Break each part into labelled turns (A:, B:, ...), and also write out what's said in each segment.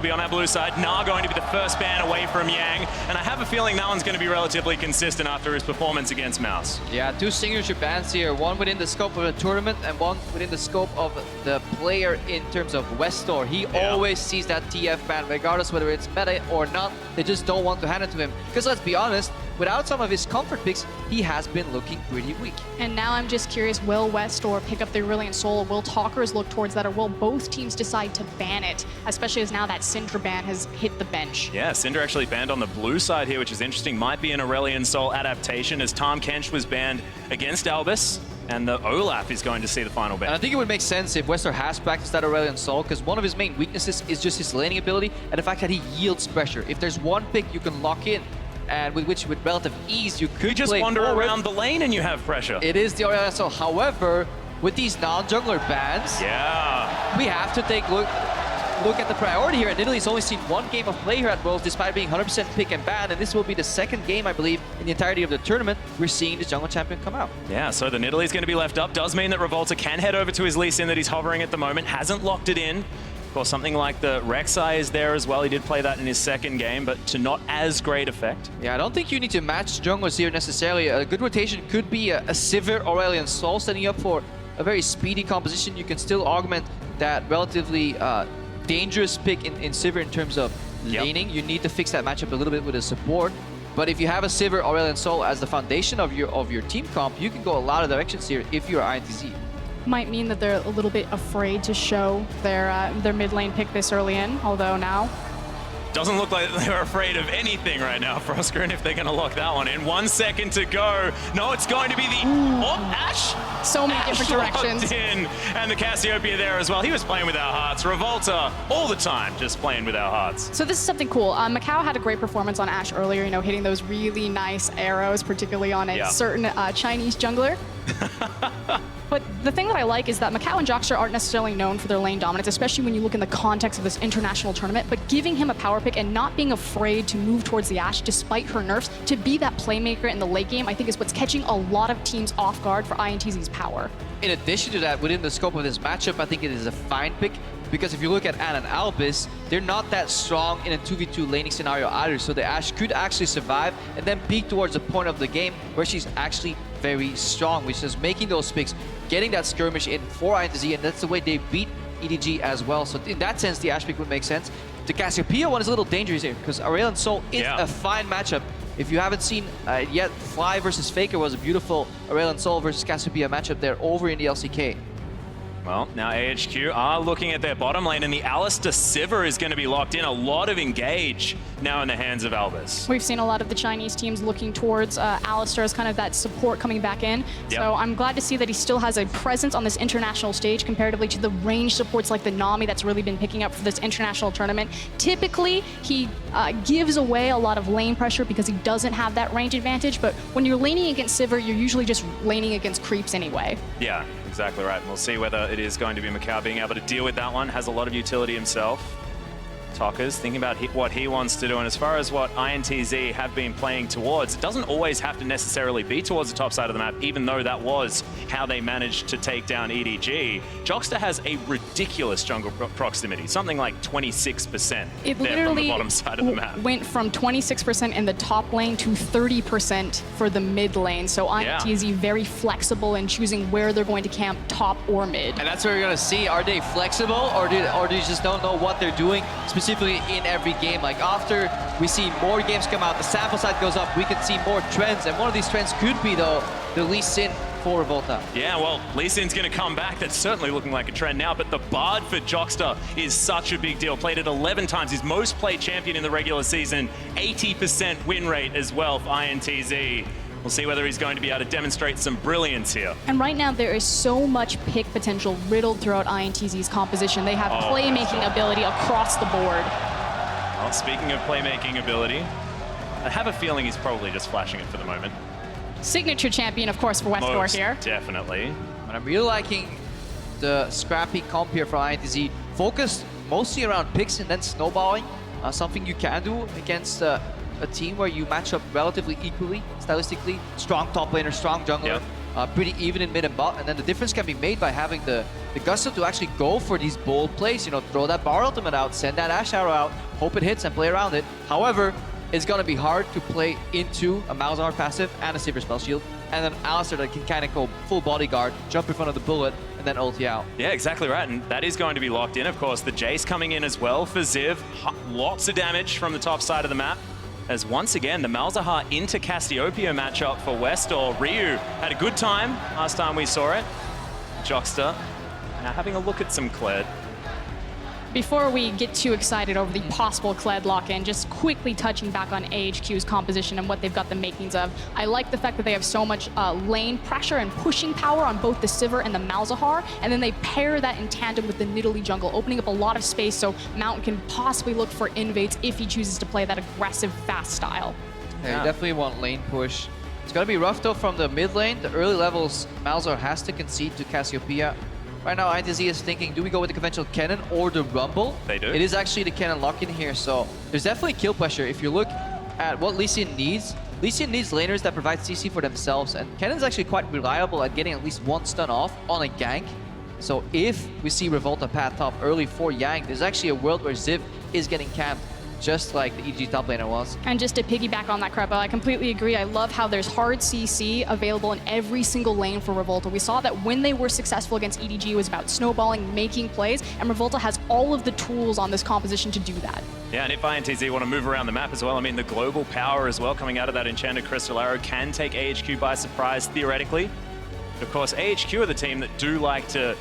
A: Be on that blue side. Na going to be the first ban away from Yang, and I have a feeling that one's going to be relatively consistent after his performance against Mouse.
B: Yeah, two signature bans here, one within the scope of the tournament and one within the scope of the player in terms of westdoor. He always sees that TF ban, regardless whether it's meta or not. They just don't want to hand it to him. Because let's be honest, without some of his comfort picks, he has been looking pretty weak.
C: And now I'm just curious, will westdoor pick up the Brilliant Soul? Will Tockers look towards that, or will both teams decide to ban it? Especially as now that Syndra ban has hit the bench.
A: Yeah, Syndra actually banned on the blue side here, which is interesting. Might be an Aurelion Sol adaptation, as Tom Kench was banned against Albis, and the Olaf is going to see the final ban.
B: And I think it would make sense if westdoor has practiced that Aurelion Sol, because one of his main weaknesses is just his laning ability and the fact that he yields pressure. If there's one pick you can lock in, and with which, with relative ease, you could
A: just
B: play
A: wander
B: forward.
A: around the lane and you have pressure.
B: It is the Aurelion Sol. However, with these non-jungler bans, we have to take look at the priority here. And Nidalee's only seen one game of play here at Worlds, despite being 100% pick and ban. And this will be the second game, I believe, in the entirety of the tournament we're seeing the jungle champion come out.
A: Yeah, so the Nidalee's going to be left up. Does mean that Revolta can head over to his Lee Sin that he's hovering at the moment. Hasn't locked it in. Of course, something like the Rek'Sai is there as well. He did play that in his second game, but to not as great effect.
B: Yeah, I don't think you need to match junglers here necessarily. A good rotation could be a Sivir Aurelion Sol, setting up for a very speedy composition. You can still augment that relatively dangerous pick in Sivir in terms of laning. You need to fix that matchup a little bit with the support. But if you have a Sivir Aurelion Sol as the foundation of your team comp, you can go a lot of directions here if you're iNTZ.
C: Might mean that they're a little bit afraid to show their mid lane pick this early in, although now.
A: Doesn't look like they're afraid of anything right now, Froskurinn, if they're going to lock that one in. 1 second to go. No, it's going to be the... Ashe!
C: So many
A: Ashe
C: different directions.
A: locked in. And the Cassiopeia there as well. He was playing with our hearts. Revolta, all the time, just playing with our hearts.
C: So this is something cool. micaO had a great performance on Ashe earlier, you know, hitting those really nice arrows, particularly on a certain Chinese jungler. But the thing that I like is that micaO and Jockster aren't necessarily known for their lane dominance, especially when you look in the context of this international tournament, but giving him a power pick and not being afraid to move towards the Ashe despite her nerfs, to be that playmaker in the late game, I think is what's catching a lot of teams off guard for iNTZ's power.
B: In addition to that, within the scope of this matchup, I think it is a fine pick, because if you look at Anne and Albis, they're not that strong in a 2v2 laning scenario either, so the Ashe could actually survive and then peak towards the point of the game where she's actually very strong, which is making those picks, getting that skirmish in for iNTZ, and that's the way they beat EDG as well. So in that sense, the Ashe pick would make sense. The Cassiopeia one is a little dangerous here, because Aurelion Sol is a fine matchup. If you haven't seen yet, Fly versus Faker was a beautiful Aurelion Sol versus Cassiopeia matchup there over in the LCK.
A: Well, now AHQ are looking at their bottom lane, and the Alistar Sivir is going to be locked in. A lot of engage now in the hands of Albis.
C: We've seen a lot of the Chinese teams looking towards Alistar as kind of that support coming back in. So I'm glad to see that he still has a presence on this international stage comparatively to the range supports like the Nami that's really been picking up for this international tournament. Typically, he gives away a lot of lane pressure because he doesn't have that range advantage, but when you're laning against Sivir, you're usually just laning against creeps anyway.
A: Yeah, exactly right. And we'll see whether it is going to be micaO being able to deal with that one. Has a lot of utility himself. Tockers thinking about what he wants to do, and as far as what iNTZ have been playing towards, it doesn't always have to necessarily be towards the top side of the map, even though that was how they managed to take down EDG. Jockster has a ridiculous jungle proximity, something like 26%
C: it
A: there
C: literally
A: from the bottom side of the map.
C: Went from 26% in the top lane to 30% for the mid lane. So iNTZ very flexible in choosing where they're going to camp, top or mid.
B: And that's what we're going to see. Are they flexible, or do you just don't know what they're doing? Specifically in every game. Like after we see more games come out, the sample size goes up, we can see more trends, and one of these trends could be though the Lee Sin for Revolta.
A: Yeah, well, Lee Sin's going to come back. That's certainly looking like a trend now, but the Bard for Jockster is such a big deal. Played it 11 times, his most played champion in the regular season, 80% win rate as well for iNTZ. We'll see whether he's going to be able to demonstrate some brilliance here.
C: And right now, there is so much pick potential riddled throughout iNTZ's composition. They have playmaking ability across the board.
A: Well, speaking of playmaking ability, I have a feeling he's probably just flashing it for the moment.
C: Signature champion, of course, for westdoor here.
A: Definitely.
B: But I'm really liking the scrappy comp here for iNTZ. Focused mostly around picks and then snowballing. Something you can do against a team where you match up relatively equally, stylistically. Strong top laner, strong jungler. pretty even in mid and bot, and then the difference can be made by having the gusto to actually go for these bold plays, you know, throw that bar ultimate out, send that Ashe arrow out, hope it hits and play around it. However, it's gonna be hard to play into a Malzahar passive and a Sivir spell shield, and then Alistar that can kind of go full bodyguard, jump in front of the bullet, and then ulti out.
A: Yeah, exactly right, and that is going to be locked in. Of course, the Jayce coming in as well for Ziv. Lots of damage from the top side of the map. As once again, the Malzahar into Cassiopeia matchup for westdoor. Ryu had a good time last time we saw it. Jockster now having a look at some Kled.
C: Before we get too excited over the possible Kled lock-in, just quickly touching back on AHQ's composition and what they've got the makings of. I like the fact that they have so much lane pressure and pushing power on both the Sivir and the Malzahar, and then they pair that in tandem with the Nidalee jungle, opening up a lot of space so Mountain can possibly look for invades if he chooses to play that aggressive, fast style.
B: Yeah, you definitely want lane push. It's gonna be rough though from the mid lane. The early levels, Malzahar has to concede to Cassiopeia. Right now, iNTZ is thinking, do we go with the conventional Kennen or the Rumble?
A: They do.
B: It is actually the Kennen lock-in here, so there's definitely kill pressure. If you look at what Lee Sin needs laners that provide CC for themselves, and Kennen's actually quite reliable at getting at least one stun off on a gank. So if we see Revolta path top early for Yang, there's actually a world where Ziv is getting camped, just like the EG top laner was.
C: And just to piggyback on that, Krepo, I completely agree. I love how there's hard CC available in every single lane for Revolta. We saw that when they were successful against EDG, it was about snowballing, making plays, and Revolta has all of the tools on this composition to do that.
A: Yeah, and if iNTZ want to move around the map as well, I mean, the global power as well coming out of that Enchanted Crystal Arrow can take AHQ by surprise, theoretically. But of course, AHQ are the team that do like to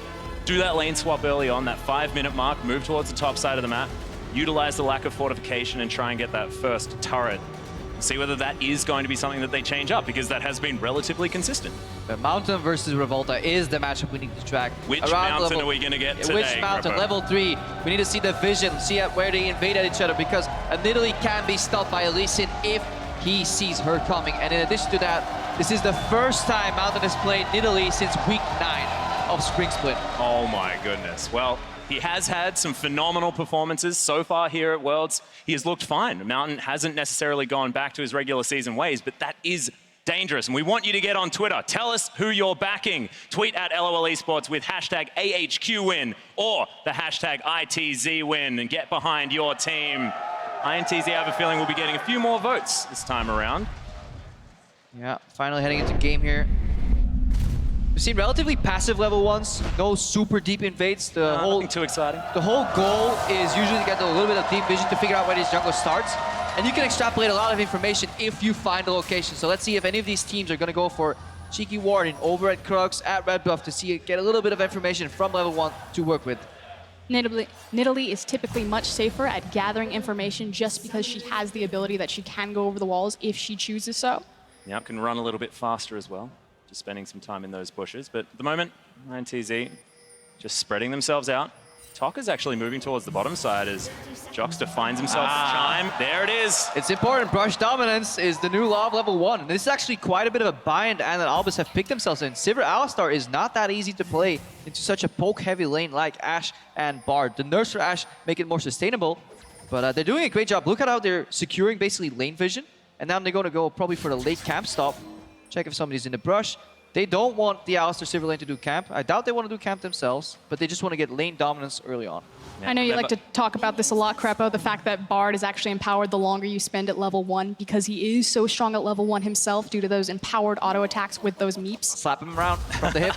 A: do that lane swap early on, that 5-minute mark, move towards the top side of the map, utilize the lack of fortification and try and get that first turret. See whether that is going to be something that they change up, because that has been relatively consistent.
B: The Mountain versus Revolta is the matchup we need to track.
A: Which mountain are we going to get today?
B: Which mountain?
A: Krepo?
B: Level 3. We need to see the vision, see where they invade at each other, because a Nidalee can be stopped by Lee Sin if he sees her coming. And in addition to that, this is the first time Mountain has played Nidalee since week 9 of Spring Split.
A: Oh my goodness. Well, he has had some phenomenal performances so far here at Worlds. He has looked fine. Mountain hasn't necessarily gone back to his regular season ways, but that is dangerous. And we want you to get on Twitter. Tell us who you're backing. Tweet at LOL Esports with hashtag AHQ win or the hashtag ITZ win and get behind your team. iNTZ, I have a feeling, will be getting a few more votes this time around.
B: Yeah, finally heading into game here. We've seen relatively passive level 1s, no super deep invades.
A: Nothing too exciting.
B: The whole goal is usually to get a little bit of deep vision to figure out where this jungle starts. And you can extrapolate a lot of information if you find the location. So let's see if any of these teams are going to go for Cheeky Warden over at Crux, at Red Buff to see get a little bit of information from level 1 to work with.
C: Nidalee is typically much safer at gathering information just because she has the ability that she can go over the walls if she chooses so.
A: Yep, can run a little bit faster as well. Just spending some time in those bushes. But at the moment, iNTZ just spreading themselves out. Tockers actually moving towards the bottom side as Jockster finds himself a chime. There it is.
B: It's important. Brush dominance is the new law of level 1. This is actually quite a bit of a bind, and that Albis have picked themselves in. Sivir Alistar is not that easy to play into such a poke-heavy lane like Ashe and Bard. The nerfs for Ashe make it more sustainable, but they're doing a great job. Look at how they're securing basically lane vision, and now they're going to go probably for the late camp stop. Check if somebody's in the brush. They don't want the Alistar Sivir lane to do camp. I doubt they want to do camp themselves, but they just want to get lane dominance early on.
C: I know you like to talk about this a lot, Krepo, the fact that Bard is actually empowered the longer you spend at level 1 because he is so strong at level 1 himself due to those empowered auto attacks with those meeps.
B: Slap him around from the hip.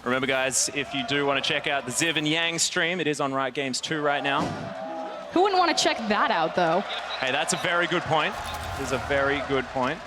A: Remember, guys, if you do want to check out the Ziv and Yang stream, it is on Riot Games 2 right now.
C: Who wouldn't want to check that out, though?
A: Hey, that's a very good point. It is a very good point.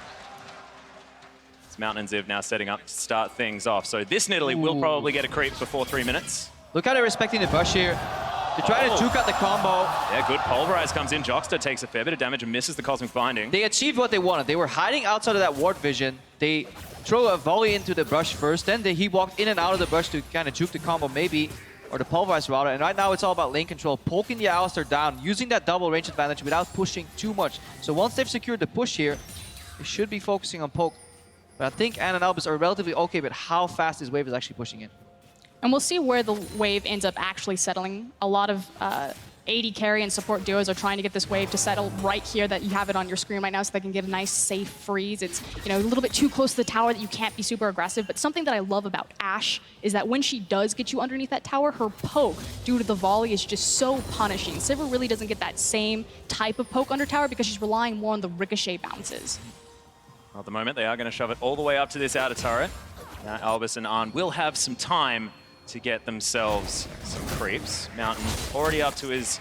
A: Mountain and Ziv now setting up to start things off. So this Nidalee will probably get a creep before 3 minutes.
B: Look how they're respecting the bush here. They're trying to juke out the combo.
A: Yeah, good pulverize comes in. Jockster takes a fair bit of damage and misses the Cosmic Binding.
B: They achieved what they wanted. They were hiding outside of that ward vision. They throw a volley into the brush first, then he walked in and out of the brush to kind of juke the combo maybe, or the pulverize router. And right now it's all about lane control, poking the Alistar down, using that double range advantage without pushing too much. So once they've secured the push here, they should be focusing on poke. But I think Ann and Albis are relatively okay with how fast this wave is actually pushing in.
C: And we'll see where the wave ends up actually settling. A lot of AD carry and support duos are trying to get this wave to settle right here that you have it on your screen right now so they can get a nice safe freeze. It's, you know, a little bit too close to the tower that you can't be super aggressive, but something that I love about Ashe is that when she does get you underneath that tower, her poke due to the volley is just so punishing. Sivir really doesn't get that same type of poke under tower because she's relying more on the ricochet bounces.
A: At the moment, they are going to shove it all the way up to this outer turret. Now Albis and Arn will have some time to get themselves some creeps. Mountain already up to his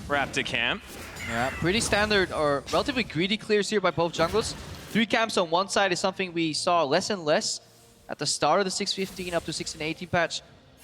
A: Raptor camp.
B: Yeah, pretty standard or relatively greedy clears here by both junglers. 3 camps on one side is something we saw less and less at the start of the 6.15 up to 16.18 patch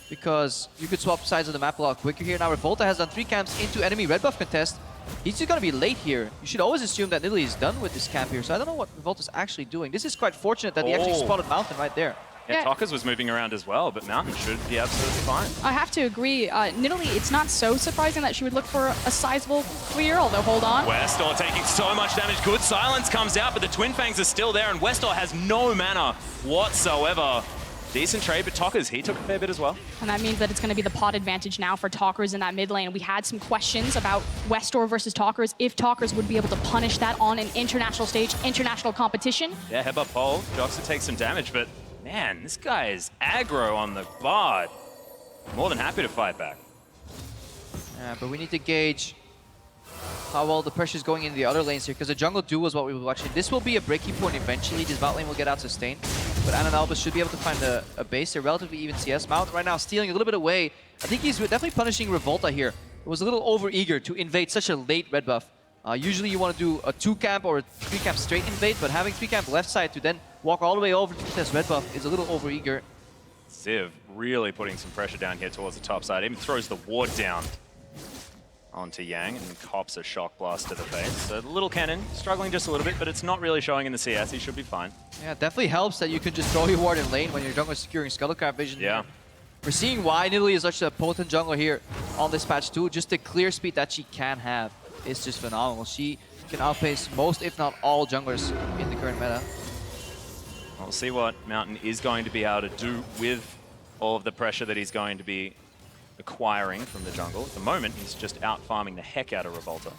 B: because you could swap sides of the map a lot quicker here. Now Revolta has done 3 camps into enemy red buff contest. He's just going to be late here. You should always assume that Nidalee is done with this camp here, so I don't know what Revolta's actually doing. This is quite fortunate that he actually spotted Mountain right there.
A: Yeah, tockers was moving around as well, but Mountain should be absolutely fine.
C: I have to agree. Nidalee, it's not so surprising that she would look for a sizable clear, although hold on.
A: westdoor taking so much damage. Good silence comes out, but the Twin Fangs are still there, and westdoor has no mana whatsoever. Decent trade, but tockers, he took a fair bit as well.
C: And that means that it's going to be the pot advantage now for tockers in that mid lane. We had some questions about westdoor versus tockers, if tockers would be able to punish that on an international stage, international competition.
A: Yeah, headbutt pole. Jockster takes some damage, but man, this guy is aggro on the Bard. More than happy to fight back.
B: Yeah, but we need to gauge how well the pressure is going into the other lanes here, because the jungle duo is what we were watching. This will be a breaking point eventually. This bot lane will get out sustained, but Anna and Albis should be able to find a base. They're relatively even CS. Mount right now stealing a little bit away. I think he's definitely punishing Revolta here. It was a little over-eager to invade such a late red buff. Usually you want to do a 2-camp or a 3-camp straight invade, but having 3-camp left side to then walk all the way over to contest red buff is a little over-eager.
A: Ziv really putting some pressure down here towards the top side. Even throws the ward down onto Yang and cops a shock blast to the face. So little Kennen struggling just a little bit, but it's not really showing in the CS. He should be fine.
B: Yeah, it definitely helps that you can just throw your ward in lane when your jungler is securing Scuttlecraft vision.
A: Yeah.
B: We're seeing why Nidalee is such a potent jungler here on this patch too. Just the clear speed that she can have is just phenomenal. She can outpace most, if not all, junglers in the current meta.
A: We'll see what Mountain is going to be able to do with all of the pressure that he's going to be acquiring from the jungle. At the moment, he's just out farming the heck out of Revolta.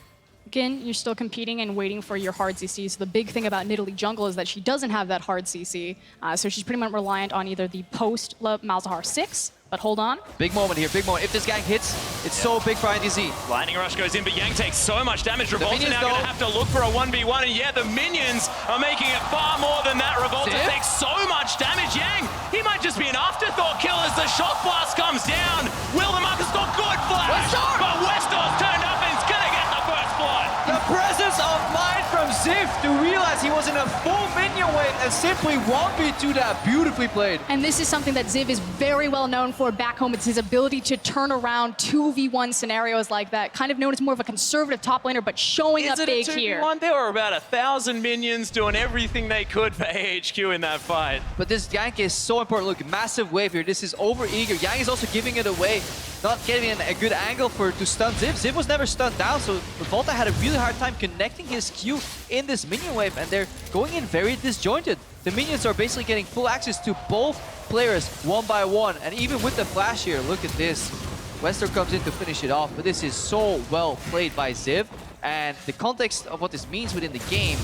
C: Again, you're still competing and waiting for your hard CC. So the big thing about Nidalee jungle is that she doesn't have that hard CC. So she's pretty much reliant on either the post Malzahar 6, but hold on.
B: Big moment here, big moment. If this gank hits, it's so big for iNTZ.
A: Lightning Rush goes in, but Yang takes so much damage. Revolta now going to have to look for a 1v1, and yeah, the minions are making it far more than that. Revolta takes so much damage. Yang, he might just be an afterthought kill as the shock blast comes down. Will the Marcus got good flash, but westdoor's turned up and he's going to get the first blood.
B: The presence of mind from Ziv to realize he was in a full minion wave and simply 1v2 that. Beautifully played.
C: And this is something that Ziv is very well known for back home. It's his ability to turn around 2v1 scenarios like that. Kind of known as more of a conservative top laner, but showing up big here.
A: There were about 1,000 minions doing everything they could for AHQ in that fight.
B: But this gank is so important. Look, massive wave here. This is over-eager. Yang is also giving it away. Not getting a good angle to stun Ziv. Ziv was never stunned down, so Revolta had a really hard time connecting his Q in this minion wave, and they're going in very disjointed. The minions are basically getting full access to both players one by one, and even with the flash here, look at this. westdoor comes in to finish it off, but this is so well played by Ziv, and the context of what this means within the game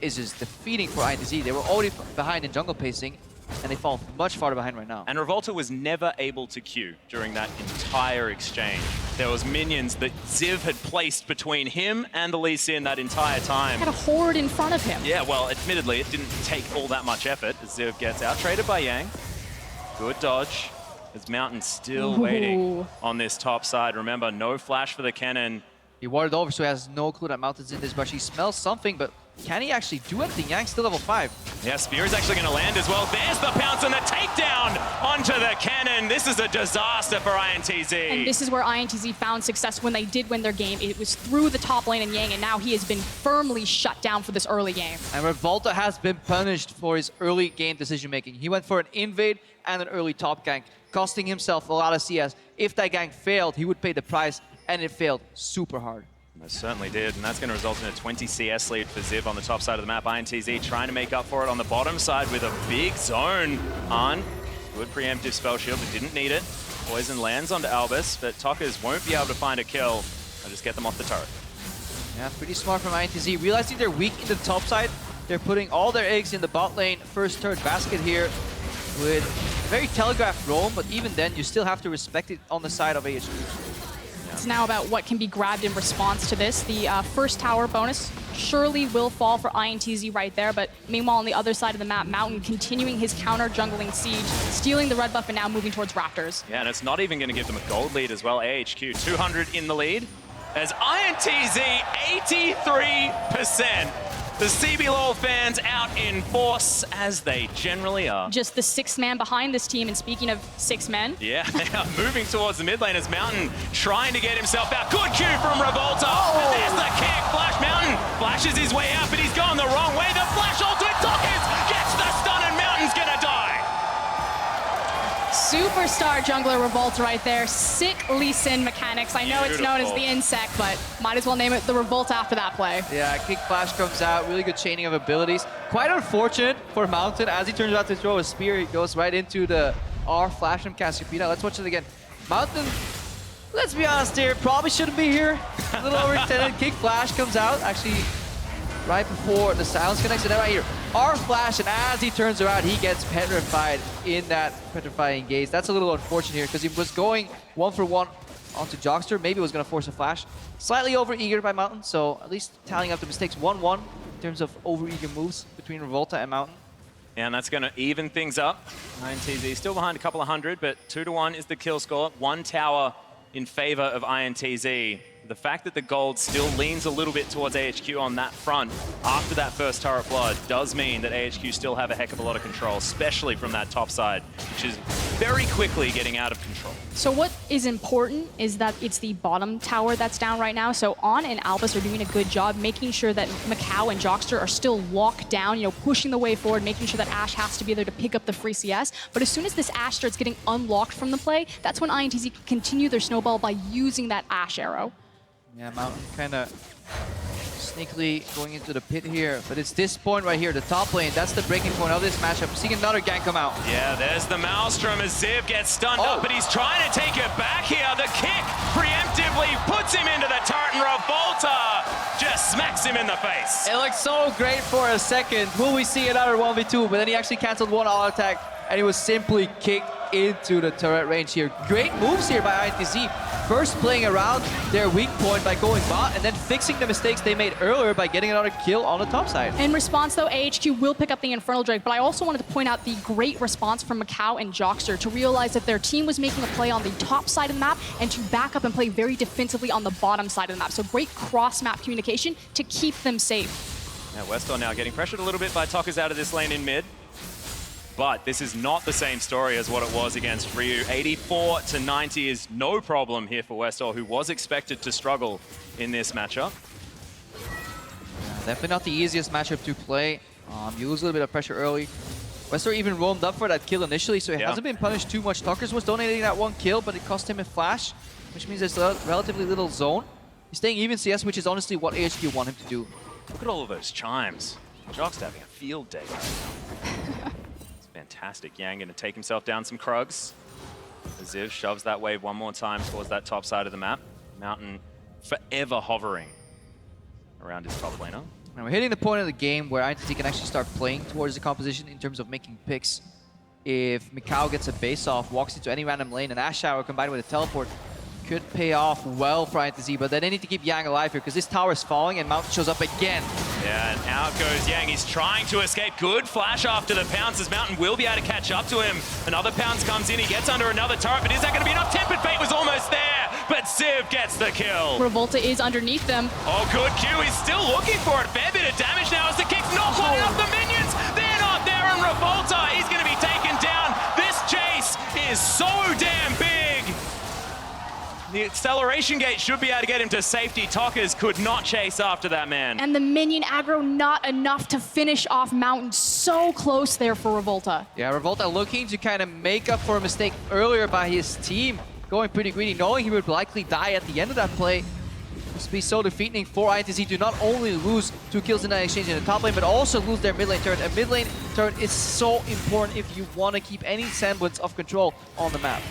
B: is just defeating for iNTZ. They were already behind in jungle pacing, and they fall much farther behind right now.
A: And Revolta was never able to queue during that entire exchange. There was minions that Ziv had placed between him and the Lee Sin that entire time.
C: Had a horde in front of him.
A: Yeah, well, admittedly, it didn't take all that much effort as Ziv gets out-traded by Yang. Good dodge. As Mountain still waiting on this top side. Remember, no flash for the Kennen.
B: He warded over, so he has no clue that Mountain's in this, but he smells something, but can he actually do anything? Yang's still level 5.
A: Yeah, Spear is actually going to land as well. There's the pounce and the takedown onto the Kennen. This is a disaster for iNTZ.
C: And this is where iNTZ found success when they did win their game. It was through the top lane and Yang, and now he has been firmly shut down for this early game.
B: And Revolta has been punished for his early game decision-making. He went for an invade and an early top gank, costing himself a lot of CS. If that gank failed, he would pay the price, and it failed super hard.
A: Most certainly did, and that's going to result in a 20 CS lead for Ziv on the top side of the map. iNTZ trying to make up for it on the bottom side with a big zone. Good preemptive spell shield, but didn't need it. Poison lands onto Albis, but tockers won't be able to find a kill. I'll just get them off the turret.
B: Yeah, pretty smart from iNTZ. Realizing they're weak in the top side, they're putting all their eggs in the bot lane. First turret basket here with a very telegraphed roam, but even then, you still have to respect it on the side of AHQ.
C: It's now about what can be grabbed in response to this. The first tower bonus surely will fall for iNTZ right there, but meanwhile on the other side of the map, Mountain continuing his counter jungling siege, stealing the red buff and now moving towards Raptors.
A: Yeah, and it's not even going to give them a gold lead as well. AHQ 200 in the lead as iNTZ 83%. The CB LOL fans out in force, as they generally are.
C: Just the sixth man behind this team, and speaking of 6 men.
A: Yeah, they are moving towards the mid lane as Mountain trying to get himself out. Good Q from Revolta. And there's the kick. Flash Mountain flashes his way out, but he's going the wrong way. The flash ult with tockers gets the stun, and Mountain's gonna die.
C: Superstar jungler Revolta right there. Sick Lee Sin mechanics. I know it's known as the insect, but might as well name it the Revolta after that play.
B: Yeah, kick flash comes out, really good chaining of abilities. Quite unfortunate for Mountain. As he turns out to throw a spear, he goes right into the R flash from Cassiopeia. Let's watch it again. Mountain, let's be honest here, probably shouldn't be here. A little overextended. Kick flash comes out, actually right before the silence connects. And then right here, R flash, and as he turns around, he gets petrified in that petrifying gaze. That's a little unfortunate here because he was going 1-for-1 onto Jockster. Maybe was going to force a flash. Slightly over-eager by Mountain, so at least tallying up the mistakes. 1-1 in terms of over-eager moves between Revolta and Mountain.
A: Yeah, and that's going to even things up. iNTZ still behind a couple of hundred, but 2-1 is the kill score. 1 tower in favor of iNTZ. The fact that the gold still leans a little bit towards AHQ on that front after that first turret blood does mean that AHQ still have a heck of a lot of control, especially from that top side, which is very quickly getting out of control.
C: So what is important is that it's the bottom tower that's down right now. So On and Albis are doing a good job making sure that micaO and Jockster are still locked down, you know, pushing the way forward, making sure that Ashe has to be there to pick up the free CS. But as soon as this Ashe starts getting unlocked from the play, that's when iNTZ can continue their snowball by using that Ashe arrow.
B: Yeah, Mountain kind of sneakily going into the pit here, but it's this point right here, the top lane. That's the breaking point of this matchup. Seeing another gank come out.
A: Yeah, there's the Maelstrom as Ziv gets stunned up, but he's trying to take it back here. The kick preemptively puts him into the turret, and Revolta just smacks him in the face.
B: It looked so great for a second. Will we see another 1v2? But then he actually canceled one auto attack, and he was simply kicked into the turret range here. Great moves here by iNTZ. First playing around their weak point by going bot, and then fixing the mistakes they made earlier by getting another kill on the top side.
C: In response, though, AHQ will pick up the Infernal Drake, but I also wanted to point out the great response from micaO and Jockster to realize that their team was making a play on the top side of the map and to back up and play very defensively on the bottom side of the map. So great cross-map communication to keep them safe.
A: Now westdoor now getting pressured a little bit by tockers out of this lane in mid. But this is not the same story as what it was against Ryu. 84-90 is no problem here for westdoor, who was expected to struggle in this matchup.
B: Definitely not the easiest matchup to play. You lose a little bit of pressure early. westdoor even roamed up for that kill initially, so he hasn't been punished too much. Tockers was donating that one kill, but it cost him a flash, which means there's a relatively little zone. He's staying even CS, which is honestly what AHQ want him to do.
A: Look at all of those chimes. Jockster having a field day right now. Fantastic. Yang going to take himself down some Krugs. Ziv shoves that wave one more time towards that top side of the map. Mountain forever hovering around his top laner.
B: And we're hitting the point of the game where iNTZ can actually start playing towards the composition in terms of making picks. If micaO gets a base off, walks into any random lane, and Ashe Shower combined with a teleport could pay off well for iNTZ, but then they need to keep Yang alive here because this tower is falling and Mountain shows up again.
A: Yeah, and out goes Yang. He's trying to escape. Good flash after the pounce as Mountain will be able to catch up to him. Another pounce comes in. He gets under another turret, but is that going to be enough? Tempered Fate was almost there, but Ziv gets the kill.
C: Revolta is underneath them.
A: Oh, good Q. He's still looking for it. Fair bit of damage now as the kick's not blowing up the minions. They're not there, and Revolta is going to be taken down. This Jayce is so damn big. The acceleration gate should be able to get him to safety. Tockers could not chase after that man.
C: And the minion aggro not enough to finish off Mountain. So close there for Revolta.
B: Yeah, Revolta looking to kind of make up for a mistake earlier by his team. Going pretty greedy, knowing he would likely die at the end of that play. This would be so defeating for iNTZ to not only lose 2 kills in that exchange in the top lane, but also lose their mid lane turret. A mid lane turret is so important if you want to keep any semblance of control on the map.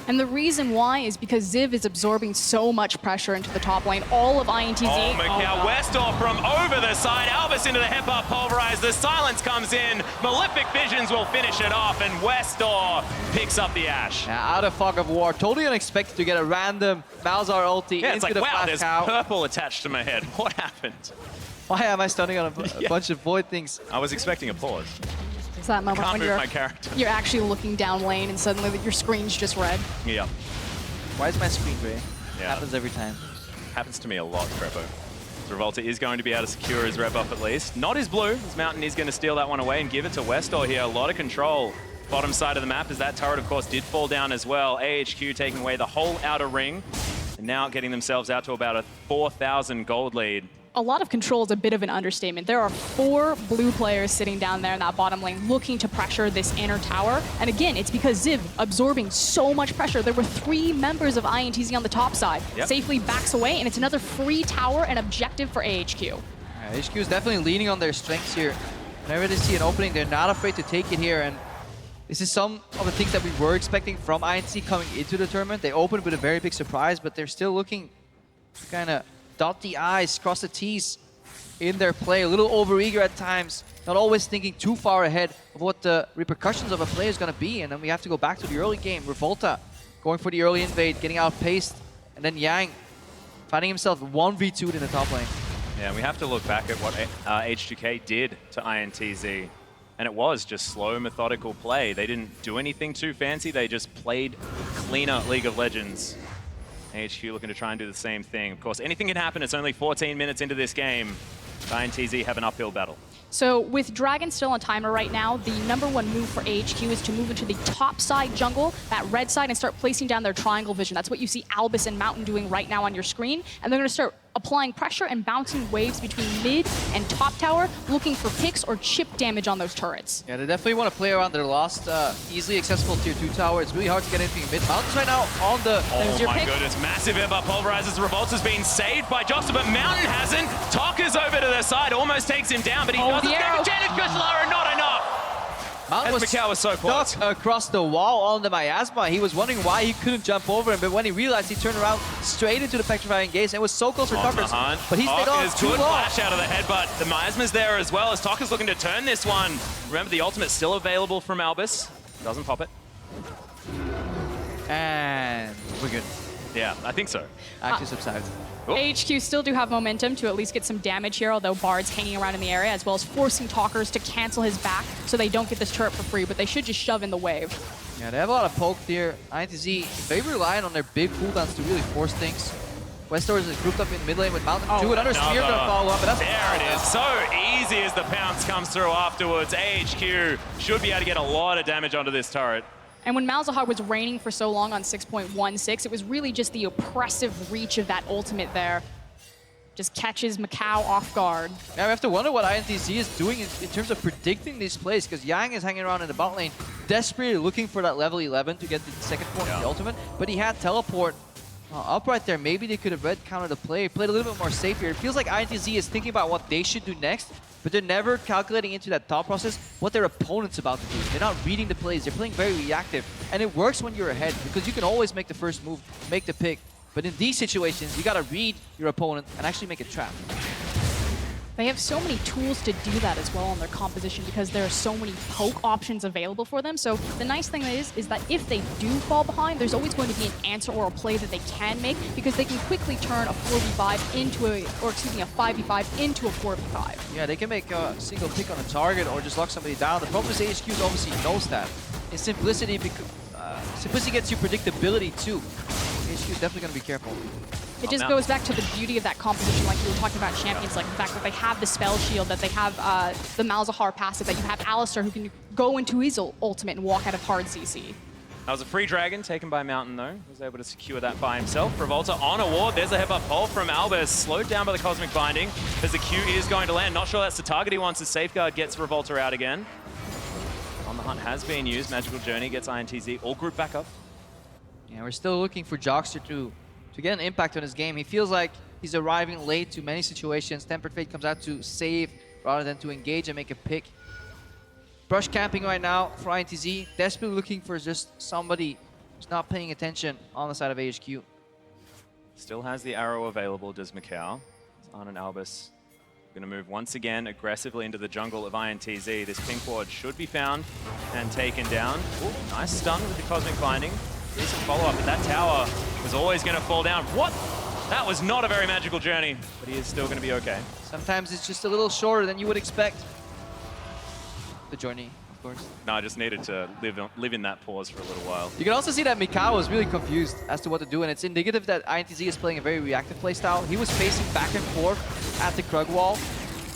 C: And the reason why is because Ziv is absorbing so much pressure into the top lane. All of iNTZ.
A: Oh, micaO, westdoor from over the side. Albis into the hip-hop pulverize. The silence comes in. Malefic Visions will finish it off, and westdoor picks up the Ashe.
B: Yeah, out of fog of war. Totally unexpected to get a random Malzahar ulti
A: Yeah, it's
B: into
A: like,
B: the
A: wow,
B: flash
A: there's
B: cow.
A: purple attached to my head. What happened?
B: Why am I stunning on a bunch of void things?
A: I was expecting a pause.
C: It's that moment
A: Can't
C: when
A: move my character.
C: you're actually looking down lane and suddenly your screen's just red.
A: Yeah,
B: Why is my screen gray?
A: Yeah.
B: Happens every time.
A: happens to me a lot, Krepo. Revolta is going to be able to secure his red buff at least. Not his blue. His mountain is going to steal that one away and give it to westdoor here. A lot of control. Bottom side of the map as that turret, of course, did fall down as well. AHQ taking away the whole outer ring. And now getting themselves out to about a 4,000 gold lead.
C: A lot of control is a bit of an understatement. There are 4 blue players sitting down there in that bottom lane looking to pressure this inner tower. And again, it's because Ziv absorbing so much pressure. There were 3 members of iNTZ on the top side.
A: Yep.
C: Safely backs away, and it's another free tower and objective for AHQ.
B: Yeah, HQ is definitely leaning on their strengths here. Whenever they see an opening, they're not afraid to take it here. And this is some of the things that we were expecting from iNTZ coming into the tournament. They opened with a very big surprise, but they're still looking to kind of dot the I's, cross the T's in their play. A little overeager at times, not always thinking too far ahead of what the repercussions of a play is going to be. And then we have to go back to the early game. Revolta going for the early invade, getting outpaced. And then Yang finding himself 1v2'd in the top lane.
A: Yeah, we have to look back at what H2K did to iNTZ. And it was just slow, methodical play. They didn't do anything too fancy. They just played cleaner League of Legends. AHQ looking to try and do the same thing. Of course, anything can happen. It's only 14 minutes into this game. iNTZ have an uphill battle.
C: So with Dragon still on timer right now, the #1 move for AHQ is to move into the top side jungle, that red side, and start placing down their triangle vision. That's what you see Albis and Mountain doing right now on your screen. And they're going to start applying pressure and bouncing waves between mid and top tower, looking for picks or chip damage on those turrets.
B: Yeah, they definitely want to play around their last easily accessible tier 2 tower. It's really hard to get anything in mid. Mountain's right now on the...
A: Oh
C: your
A: my
C: pick.
A: goodness, massive ever pulverizes. Revolta's been saved by Jockster, but Mountain hasn't. Tockers over to the side, almost takes him down, but he doesn't
C: the
A: get
C: arrow.
A: a Janet Crystallara, not enough.
B: Mountain
A: As micaO was so close.
B: stuck across the wall on the miasma. He was wondering why he couldn't jump over him, but when he realized, he turned around straight into the petrifying gaze, and it was so close for
A: On the
B: tockers.
A: hunt.
B: But he stayed on
A: Tockers,
B: too
A: good
B: long.
A: flash out of the head, but the miasma's there as well as Tockers looking to turn this one. Remember, the ultimate's still available from Albis. Doesn't pop it.
B: And we're good.
A: Yeah, I think so.
B: Actually subsided.
A: Oh.
C: AHQ still do have momentum to at least get some damage here, although Bard's hanging around in the area, as well as forcing Tockers to cancel his back so they don't get this turret for free, but they should just shove in the wave.
A: Oh.
B: Yeah, they have a lot of poke here. iNTZ, very reliant on their big cooldowns to really force things. westdoor is grouped up in mid lane with Mountain. Another spear gonna follow up, but that's
A: there it is. So easy as the pounce comes through afterwards. AHQ should be able to get a lot of damage onto this turret.
C: And when Malzahar was reigning for so long on 6.16, it was really just the oppressive reach of that ultimate there. Just catches micaO off guard.
B: Yeah, we have to wonder what iNTZ is doing in terms of predicting these plays, because Yang is hanging around in the bot lane, desperately looking for that level 11 to get the second point of the ultimate, but he had teleport up right there. Maybe they could have red countered the play, played a little bit more safe here. It feels like iNTZ is thinking about what they should do next, but they're never calculating into that thought process what their opponent's about to do. They're not reading the plays. They're playing very reactive, and it works when you're ahead, because you can always make the first move, make the pick. But in these situations, you gotta read your opponent and actually make a trap.
C: They have so many tools to do that as well in their composition because there are so many poke options available for them. So the nice thing is that if they do fall behind, there's always going to be an answer or a play that they can make because they can quickly turn a 4v5 into a 5v5 into a 4v5.
B: Yeah, they can make a single pick on a target or just lock somebody down. The problem is AHQ obviously knows that. In simplicity, simplicity gets you predictability too. AHQ is definitely going to be careful.
C: It just goes back to the beauty of that composition, like you were talking about champions, like the fact that they have the spell shield, that they have the Malzahar passive, that you have Alistar who can go into his ultimate and walk out of hard CC.
A: That was a free dragon taken by Mountain, though. He was able to secure that by himself. Revolta on a ward. There's a head-up pull from Albis. Slowed down by the Cosmic Binding. As the Q is going to land. Not sure that's the target he wants. The Safeguard gets Revolta out again. On the hunt has been used. Magical Journey gets iNTZ all group back up.
B: Yeah, we're still looking for Jockster to get an impact on his game. He feels like he's arriving late to many situations. Tempered Fate comes out to save rather than to engage and make a pick. Brush camping right now for iNTZ. Desperately looking for just somebody Just not paying attention on the side of AHQ.
A: Still has the arrow available, does micaO. Arn and Albis going to move once again aggressively into the jungle of iNTZ. This pink ward should be found and taken down. Ooh, nice stun with the Cosmic Binding. Decent follow-up, but that tower was always going to fall down. What? That was not a very magical journey, but he is still going to be okay.
B: Sometimes it's just a little shorter than you would expect. The journey, of course.
A: No, I just needed to live in that pause for a little while.
B: You can also see that micaO was really confused as to what to do, and it's indicative that iNTZ is playing a very reactive playstyle. He was pacing back and forth at the Krug wall,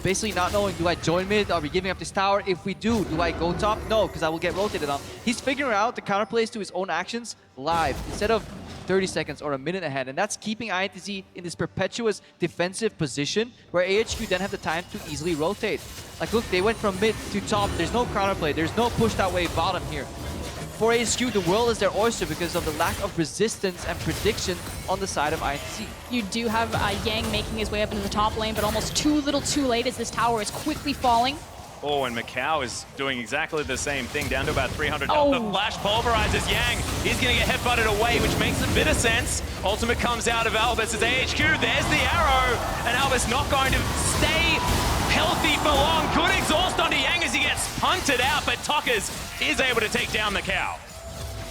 B: basically not knowing, do I join mid? Are we giving up this tower? If we do I go top? No, because I will get rotated on. He's figuring out the counterplays to his own actions live, instead of 30 seconds or a minute ahead, and that's keeping iNTZ in this perpetuous defensive position where AHQ then have the time to easily rotate. Like, look, they went from mid to top. There's no counterplay. There's no push that way bottom here. For AHQ, the world is their oyster because of the lack of resistance and prediction on the side of iNTZ.
C: You do have Yang making his way up into the top lane, but almost too little too late as this tower is quickly falling.
A: Oh, and micaO is doing exactly the same thing, down to about 300 health. The flash pulverizes Yang. He's going to get headbutted away, which makes a bit of sense. Ultimate comes out of Albis as AHQ. There's the arrow, and Albis not going to stay healthy for long. Good exhaust onto Yang as he gets punted out, but tockers is able to take down micaO.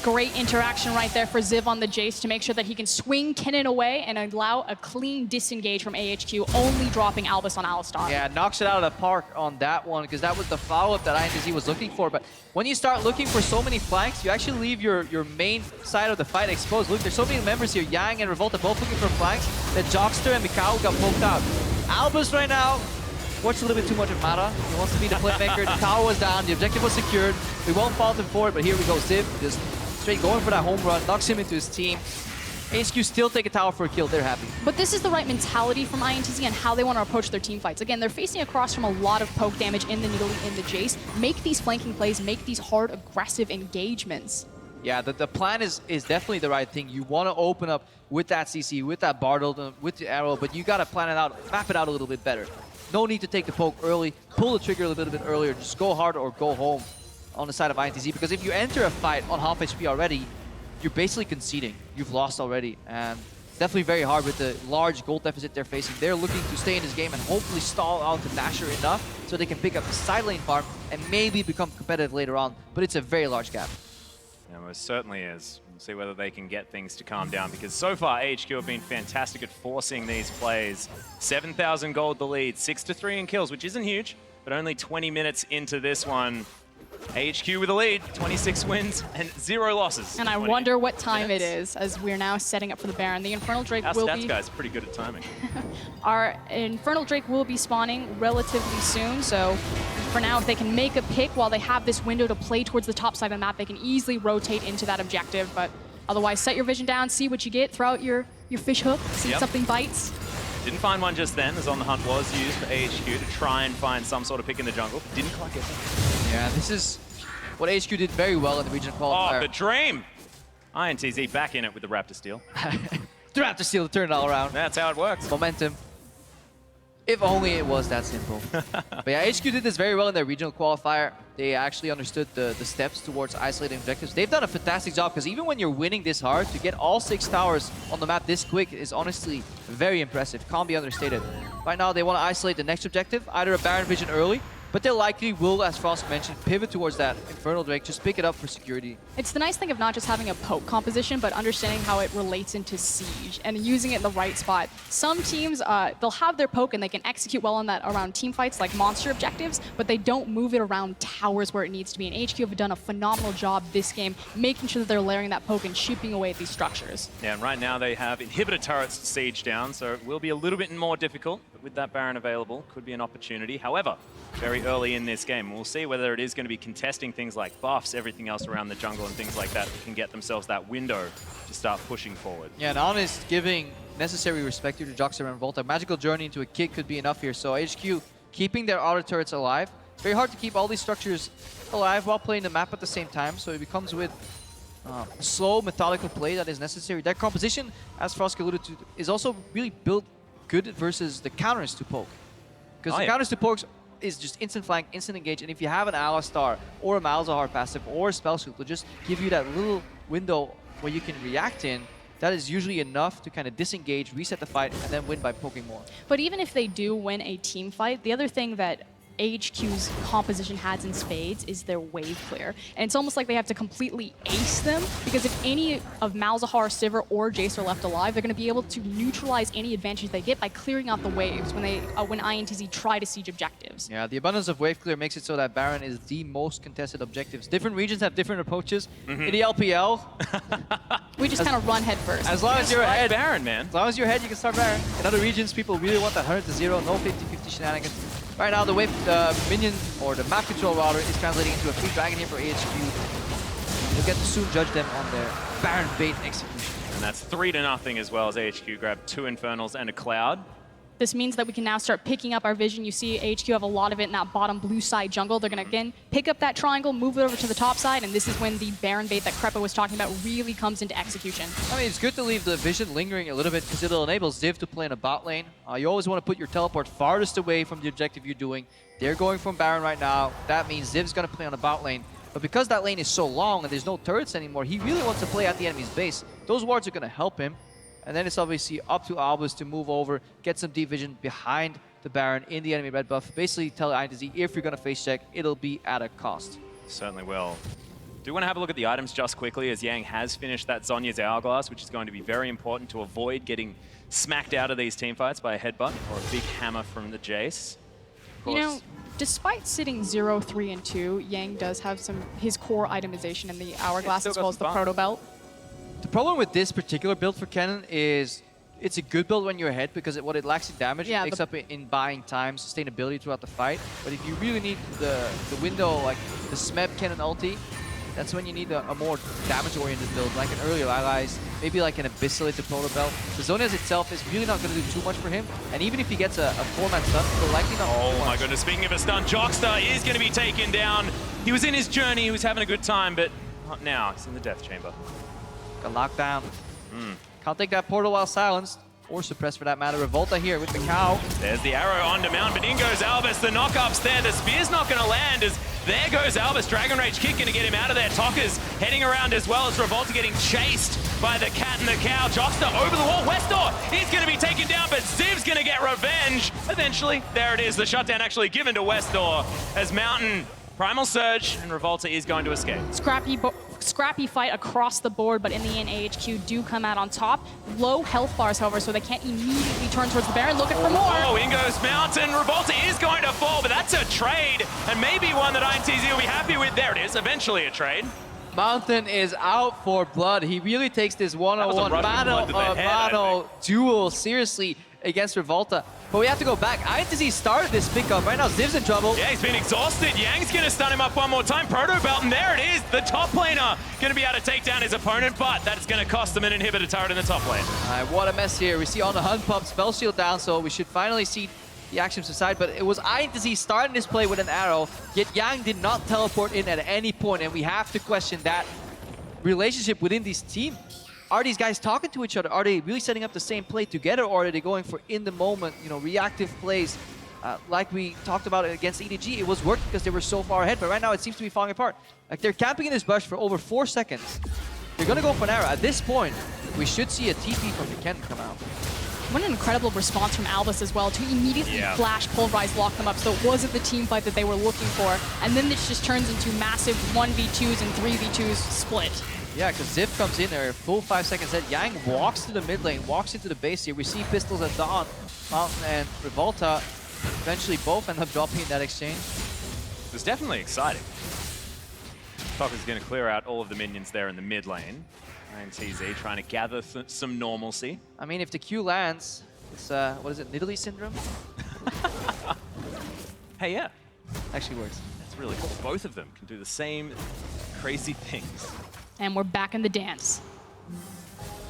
C: Great interaction right there for Ziv on the Jayce to make sure that he can swing Kennen away and allow a clean disengage from AHQ, only dropping Albis on Alistar.
B: Yeah, knocks it out of the park on that one because that was the follow-up that iNTZ was looking for. But when you start looking for so many flanks, you actually leave your main side of the fight exposed. Look, there's so many members here. Yang and Revolta both looking for flanks. That Jockster and micaO got poked out. Albis right now watched a little bit too much of Mata. He wants to be the playmaker. The tower was down. The objective was secured. We won't fault him for it, but here we go. Ziv just straight going for that home run, knocks him into his team. AHQ still take a tower for a kill, they're happy. But
C: this is the right mentality from iNTZ and how they want to approach their team fights. Again, they're facing across from a lot of poke damage in the Nidalee, in the Jayce. Make these flanking plays, make these hard, aggressive engagements.
B: Yeah, the plan is definitely the right thing. You want to open up with that CC, with that Bartle, with the arrow, but you got to plan it out, map it out a little bit better. No need to take the poke early, pull the trigger a little bit earlier, just go hard or go home on the side of iNTZ, because if you enter a fight on half HP already, you're basically conceding. You've lost already, and definitely very hard with the large gold deficit they're facing. They're looking to stay in this game and hopefully stall out the Nashor enough so they can pick up the side lane farm and maybe become competitive later on, but it's a very large gap.
A: Yeah, most certainly is. We'll see whether they can get things to calm down, because so far AHQ have been fantastic at forcing these plays. 7,000 gold the lead, 6-3 in kills, which isn't huge, but only 20 minutes into this one. AHQ with a lead, 26 wins and 0 losses.
C: And I wonder what time it is, as we're now setting up for the Baron. The Infernal Drake will be...
A: Our stats guy's pretty good at timing.
C: Our Infernal Drake will be spawning relatively soon, so for now, if they can make a pick while they have this window to play towards the top side of the map, they can easily rotate into that objective. But otherwise, set your vision down, see what you get, throw out your fish hook, see if something bites.
A: Didn't find one just then, as On the Hunt was used for AHQ to try and find some sort of pick in the jungle. Didn't quite get that.
B: Yeah, this is what AHQ did very well in the regional qualifier.
A: Oh, the dream! iNTZ back in it with the Raptor Steal.
B: The Raptor Steal to turn it all around.
A: That's how it works.
B: Momentum. If only it was that simple. But yeah, AHQ did this very well in their regional qualifier. They actually understood the steps towards isolating objectives. They've done a fantastic job, because even when you're winning this hard, to get all 6 towers on the map this quick is honestly very impressive. Can't be understated. Right now, they want to isolate the next objective, either a Baron Vision early, but they likely will, as Frosk mentioned, pivot towards that Infernal Drake, just pick it up for security.
C: It's the nice thing of not just having a poke composition, but understanding how it relates into Siege and using it in the right spot. Some teams, they'll have their poke and they can execute well on that around team fights like monster objectives, but they don't move it around towers where it needs to be. And AHQ have done a phenomenal job this game, making sure that they're layering that poke and chipping away at these structures.
A: Yeah, and right now they have inhibitor turrets to siege down, so it will be a little bit more difficult, but with that Baron available, could be an opportunity. However, very early in this game, we'll see whether it is going to be contesting things like buffs, everything else around the jungle and things like that can get themselves that window to start pushing forward.
B: Yeah, and Honest giving necessary respect to Jockster and Revolta. Magical Journey into a kick could be enough here, so AHQ keeping their auto turrets alive. It's very hard to keep all these structures alive while playing the map at the same time, so it becomes with a slow, methodical play that is necessary. That composition, as Frosk alluded to, is also really built good versus the counters to poke. Because the counters to pokes is just instant flank, instant engage, and if you have an Alistar or a Malzahar passive or a spell shield, will just give you that little window where you can react in, that is usually enough to kind of disengage, reset the fight, and then win by poking more.
C: But even if they do win a team fight, the other thing that AHQ's composition has in spades is their wave clear. And it's almost like they have to completely ace them, because if any of Malzahar, Sivir, or Jayce are left alive, they're going to be able to neutralize any advantage they get by clearing out the waves when iNTZ try to siege objectives.
B: Yeah, the abundance of wave clear makes it so that Baron is the most contested objectives. Different regions have different approaches. In the LPL,
C: we just kind of run head first.
B: As long as you're ahead,
A: Baron, man.
B: As long as you're ahead, you can start Baron. In other regions, people really want that 100-0, no 50-50 shenanigans. Right now, the wave minion, or the map control router, is translating into a free dragon here for AHQ. We'll get to soon judge them on their Baron bait execution.
A: And that's 3-0 as well, as AHQ grabbed 2 Infernals and a Cloud.
C: This means that we can now start picking up our vision. You see AHQ have a lot of it in that bottom blue side jungle. They're going to, again, pick up that triangle, move it over to the top side, and this is when the Baron bait that Krepo was talking about really comes into execution.
B: I mean, it's good to leave the vision lingering a little bit because it'll enable Ziv to play in a bot lane. You always want to put your teleport farthest away from the objective you're doing. They're going from Baron right now. That means Ziv's going to play on a bot lane. But because that lane is so long and there's no turrets anymore, he really wants to play at the enemy's base. Those wards are going to help him. And then it's obviously up to Albis to move over, get some deep vision behind the Baron in the enemy red buff. Basically tell iNTZ, if you're going to face check, it'll be at a cost.
A: Certainly will. Do want to have a look at the items just quickly, as Yang has finished that Zhonya's Hourglass, which is going to be very important to avoid getting smacked out of these teamfights by a headbutt or a big hammer from the Jayce.
C: You know, despite sitting 0, 3, and 2, Yang does have his core itemization in the Hourglass as well as the Proto Belt.
B: The problem with this particular build for Kennen is it's a good build when you're ahead because what it lacks in damage, it makes up in buying time, sustainability throughout the fight. But if you really need the window, like the Smeb Kennen ulti, that's when you need a more damage-oriented build, like an earlier allies, maybe like an Abyssal to Proto Belt. The Zhonya's itself is really not going to do too much for him, and even if he gets a 4-man stun, he'll likely not.
A: Oh my goodness, speaking of a stun, Jockster is going to be taken down. He was in his journey, he was having a good time, but not now. He's in the death chamber.
B: Got locked down. Can't take that portal while silenced, or suppressed for that matter. Revolta here with micaO.
A: There's the arrow on to mount, but in goes Albis. The knock-up's there. The spear's not going to land as there goes Albis. Dragon Rage kick going to get him out of there. Tockers heading around as well as Revolta getting chased by the cat and the cow. Jockster over the wall. westdoor is going to be taken down, but Ziv's going to get revenge. Eventually, there it is. The shutdown actually given to westdoor as Mountain Primal Surge and Revolta is going to escape.
C: Scrappy fight across the board, but in the end, AHQ do come out on top. Low health bars, however, so they can't immediately turn towards the Baron, looking for more.
A: Oh, in goes Mountain. Revolta is going to fall, but that's a trade, and maybe one that iNTZ will be happy with. There it is, eventually a trade.
B: Mountain is out for blood. He really takes this one-on-one battle duel seriously against Revolta. But we have to go back. iNTZ started this pickup. Right now, Ziv's in trouble.
A: Yeah, he's been exhausted. Yang's going to stun him up one more time. Proto Belt, and there it is. The top laner going to be able to take down his opponent, but that's going to cost him an inhibitor turret in the top lane.
B: All right, what a mess here. We see On the Hunt pump, spell shield down, so we should finally see the action subside. But it was iNTZ starting this play with an arrow, yet Yang did not teleport in at any point, and we have to question that relationship within this team. Are these guys talking to each other? Are they really setting up the same play together, or are they going for in-the-moment, reactive plays? Like we talked about it against EDG, it was working because they were so far ahead, but right now it seems to be falling apart. Like, they're camping in this bush for over 4 seconds. They're going to go for an arrow. At this point, we should see a TP from the Kennen come out.
C: What an incredible response from Albis as well to immediately flash, pulverize, lock them up, so it wasn't the team fight that they were looking for. And then this just turns into massive 1v2s and 3v2s split.
B: Yeah, because Ziv comes in there, full 5 seconds ahead. Yang walks to the mid lane, walks into the base here. We see pistols at dawn. Mountain and Revolta eventually both end up dropping in that exchange.
A: It was definitely exciting. Tocker's going to clear out all of the minions there in the mid lane. iNTZ trying to gather some normalcy.
B: I mean, if the Q lands, it's, what is it, Nidalee syndrome?
A: Hey, yeah.
B: Actually works.
A: That's really cool. Both of them can do the same crazy things.
C: And we're back in the dance.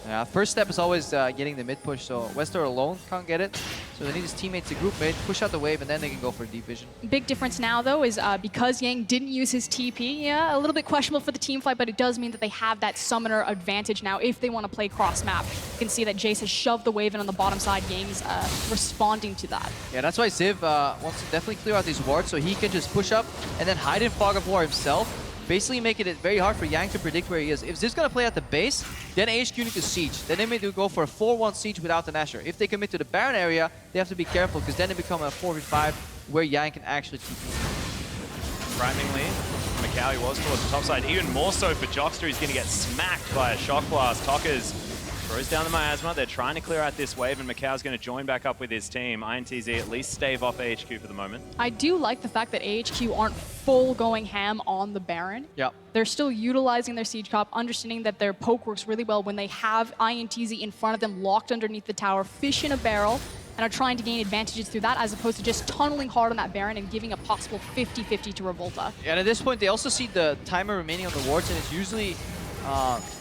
B: Yeah, first step is always getting the mid push, so westdoor alone can't get it. So they need his teammates to group mid, push out the wave, and then they can go for deep vision.
C: Big difference now, though, is because Yang didn't use his TP, yeah, a little bit questionable for the team fight, but it does mean that they have that summoner advantage now if they want to play cross-map. You can see that Jayce has shoved the wave in on the bottom side. Yang's responding to that.
B: Yeah, that's why Ziv wants to definitely clear out these wards so he can just push up and then hide in Fog of War himself. basically making it very hard for Yang to predict where he is. If Ziv's going to play at the base, then AHQ need to siege. Then they may do go for a 4-1 siege without the Nashor. If they commit to the Baron area, they have to be careful, because then it becomes a 4v5 where Yang can actually keep moving.
A: Frighteningly, micaO was towards the top side. Even more so for Jockster, he's going to get smacked by a shock blast. Tockers throws down the miasma. They're trying to clear out this wave, and micaO's going to join back up with his team. iNTZ at least stave off AHQ for the moment.
C: I do like the fact that AHQ aren't full going ham on the Baron.
B: Yep.
C: They're still utilizing their siege cop, understanding that their poke works really well when they have iNTZ in front of them, locked underneath the tower, fish in a barrel, and are trying to gain advantages through that, as opposed to just tunneling hard on that Baron and giving a possible 50-50 to Revolta.
B: And at this point, they also see the timer remaining on the wards, and it's usually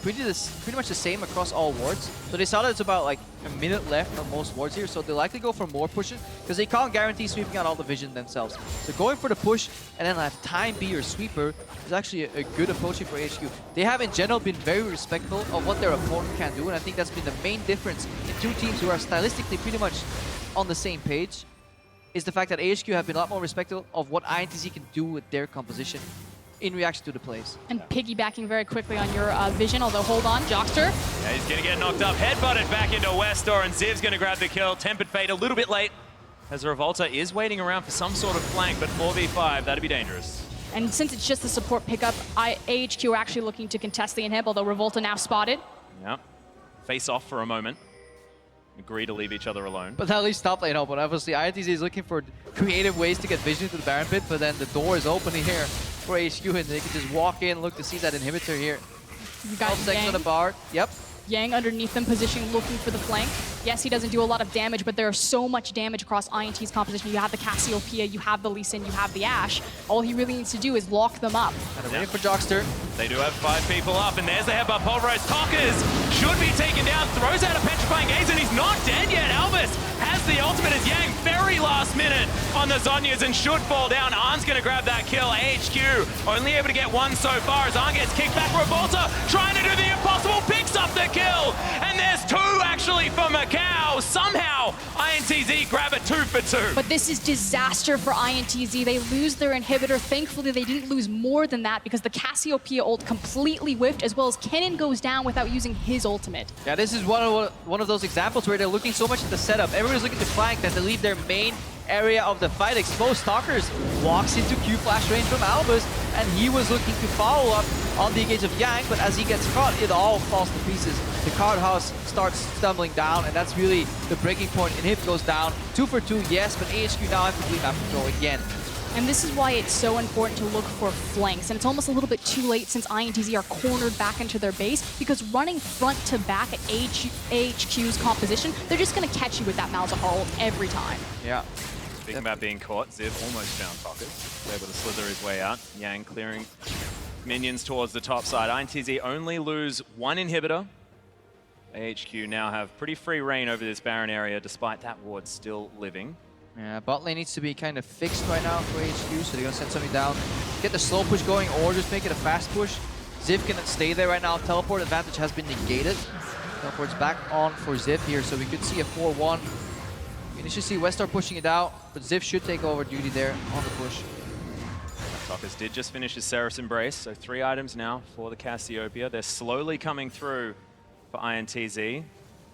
B: pretty much the same across all wards. So they saw that it's about like a minute left on most wards here, so they likely go for more pushes, because they can't guarantee sweeping out all the vision themselves. So going for the push and then have time be your sweeper is actually a good approach here for AHQ. They have in general been very respectful of what their opponent can do, and I think that's been the main difference in two teams who are stylistically pretty much on the same page, is the fact that AHQ have been a lot more respectful of what iNTZ can do with their composition in reaction to the plays.
C: And piggybacking very quickly on your vision, although hold on, Jockster.
A: Yeah, he's going to get knocked up, headbutted back into westdoor, and Ziv's going to grab the kill. Tempered Fate a little bit late, as Revolta is waiting around for some sort of flank, but 4v5, that'd be dangerous.
C: And since it's just the support pickup, AHQ are actually looking to contest the inhib, although Revolta now spotted.
A: Yep. Face off for a moment. Agree to leave each other alone.
B: But that leaves top lane open. Obviously, iNTZ is looking for creative ways to get vision into the Baron pit, but then the door is open here for AHQ, and they can just walk in, look to see that inhibitor here.
C: You got
B: Yang on the bar. Yep.
C: Yang underneath them, positioning, looking for the flank. Yes, he doesn't do a lot of damage, but there's so much damage across INT's composition. You have the Cassiopeia, you have the Lee Sin, you have the Ashe. All he really needs to do is lock them up.
B: And waiting for Jockster.
A: They do have 5 people up, and there's the headbutt pulverized. Tockers should be taken down, throws out a petrifying gaze, and he's not dead yet. Albis has the ultimate as Yang, very last minute on the Zhonyas, and should fall down. Arn's gonna grab that kill. AHQ only able to get one so far as Arn gets kicked back. Revolta trying to do the impossible, picks up the kill, and there's 2 actually for micaO. Somehow iNTZ grab a 2 for 2.
C: But this is disaster for iNTZ. They lose their inhibitor. Thankfully, they didn't lose more than that, because the Cassiopeia ult completely whiffed, as well as Kennen goes down without using his ultimate.
B: Yeah, this is one of those examples where they're looking so much at the setup. Everyone's looking to flank that they leave their main area of the fight exposed. Tockers walks into Q-flash range from Albis, and he was looking to follow up on the engage of Yang, but as he gets caught, it all falls to pieces. The card house starts stumbling down, and that's really the breaking point. Inhib goes down. 2 for 2, yes, but AHQ now have complete map control again.
C: And this is why it's so important to look for flanks. And it's almost a little bit too late, since iNTZ are cornered back into their base, because running front to back at AHQ's composition, they're just going to catch you with that Malzahar ult every time.
B: Yeah.
A: Speaking about being caught, Ziv almost found Tockers. Able to slither his way out. Yang clearing minions towards the top side. iNTZ only lose 1 inhibitor. AHQ now have pretty free reign over this Baron area, despite that ward still living.
B: Yeah, bot lane needs to be kind of fixed right now for AHQ, so they're going to send something down. Get the slow push going, or just make it a fast push. Ziv can stay there right now. Teleport advantage has been negated. Teleport's back on for Ziv here, so we could see a 4-1. You should see westdoor pushing it out, but Ziv should take over duty there on the push.
A: Tockers did just finish his Seraph's Embrace, so 3 items now for the Cassiopeia. They're slowly coming through for iNTZ.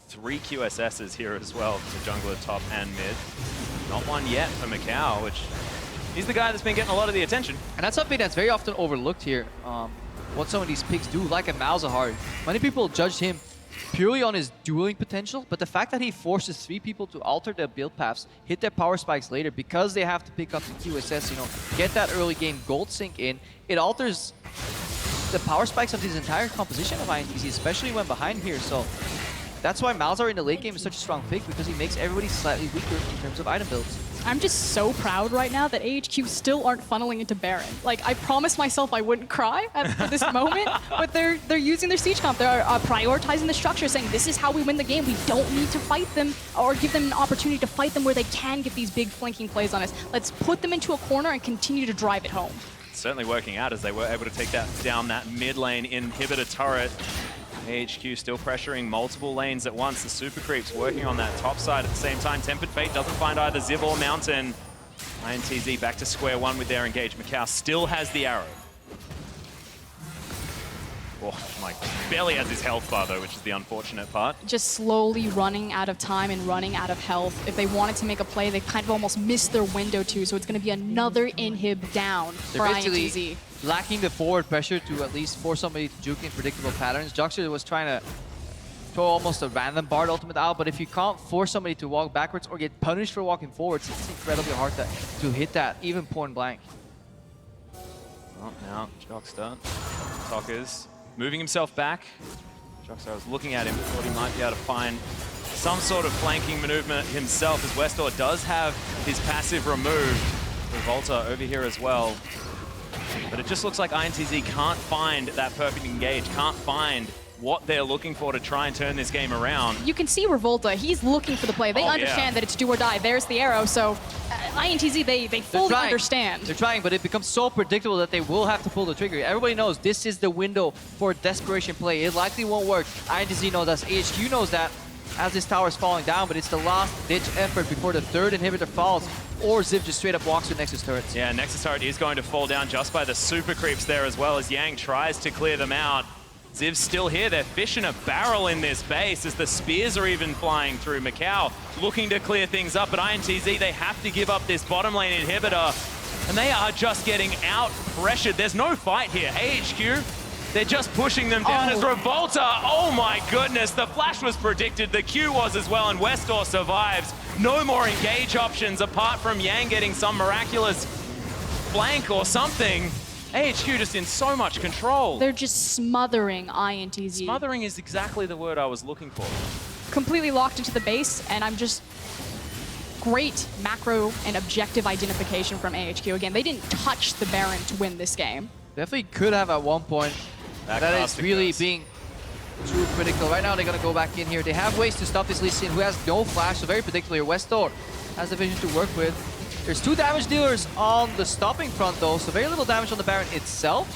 A: 3 QSSs here as well for jungler top and mid. Not one yet for micaO, which he's the guy that's been getting a lot of the attention.
B: And that's something that's very often overlooked here. What some of these picks do, like a Malzahar. Many people judge him purely on his dueling potential, but the fact that he forces 3 people to alter their build paths, hit their power spikes later because they have to pick up the QSS, get that early game gold sync in, it alters the power spikes of his entire composition of iNTZ, especially when behind here. So that's why Malzahar in the late game is such a strong pick, because he makes everybody slightly weaker in terms of item builds.
C: I'm just so proud right now that AHQ still aren't funneling into Baron. Like, I promised myself I wouldn't cry at this moment, but they're using their siege comp. They're prioritizing the structure, saying this is how we win the game. We don't need to fight them or give them an opportunity to fight them where they can get these big flanking plays on us. Let's put them into a corner and continue to drive it home.
A: Certainly working out, as they were able to take down that mid lane inhibitor turret. AHQ still pressuring multiple lanes at once. The super creeps working on that top side at the same time. Tempered Fate doesn't find either Ziv or Mountain. iNTZ back to square one with their engage. micaO still has the arrow. Oh my, barely has his health bar though, which is the unfortunate part.
C: Just slowly running out of time and running out of health. If they wanted to make a play, they kind of almost missed their window too, so it's going to be another inhib down for iNTZ.
B: Lacking the forward pressure to at least force somebody to juke in predictable patterns. Jockster was trying to throw almost a random Bard ultimate out, but if you can't force somebody to walk backwards or get punished for walking forwards, it's incredibly hard to hit that, even point blank.
A: Oh, now Jockster, tockers, moving himself back. Jockster was looking at him, thought he might be able to find some sort of flanking maneuver himself, as westdoor does have his passive removed. Revolta over here as well. But it just looks like iNTZ can't find that perfect engage, can't find what they're looking for to try and turn this game around.
C: You can see Revolta, he's looking for the play. They understand that it's do or die. There's the arrow, so iNTZ, they fully understand.
B: They're trying, but it becomes so predictable that they will have to pull the trigger. Everybody knows this is the window for a desperation play. It likely won't work. iNTZ knows that. AHQ knows that as this tower is falling down, but it's the last-ditch effort before the third inhibitor falls, or Ziv just straight up walks with Nexus turrets. Yeah,
A: Nexus turret is going to fall down just by the super creeps there as well, as Yang tries to clear them out. Ziv's still here. They're fishing a barrel in this base as the spears are even flying through. micaO looking to clear things up, but iNTZ, they have to give up this bottom lane inhibitor, and they are just getting out-pressured. There's no fight here. AHQ, they're just pushing them down as Revolta. Oh my goodness, the flash was predicted, the Q was as well, and westdoor survives. No more engage options apart from Yang getting some miraculous flank or something. AHQ just in so much control.
C: They're just smothering iNTZ.
A: Smothering is exactly the word I was looking for.
C: Completely locked into the base, and I'm just... Great macro and objective identification from AHQ. Again, they didn't touch the Baron to win this game.
B: Definitely could have at one point. That is really being too critical. Right now, they're going to go back in here. They have ways to stop this Lee Sin, who has no flash, so very predictable here. westdoor has the vision to work with. There's 2 damage dealers on the stopping front, though, so very little damage on the Baron itself.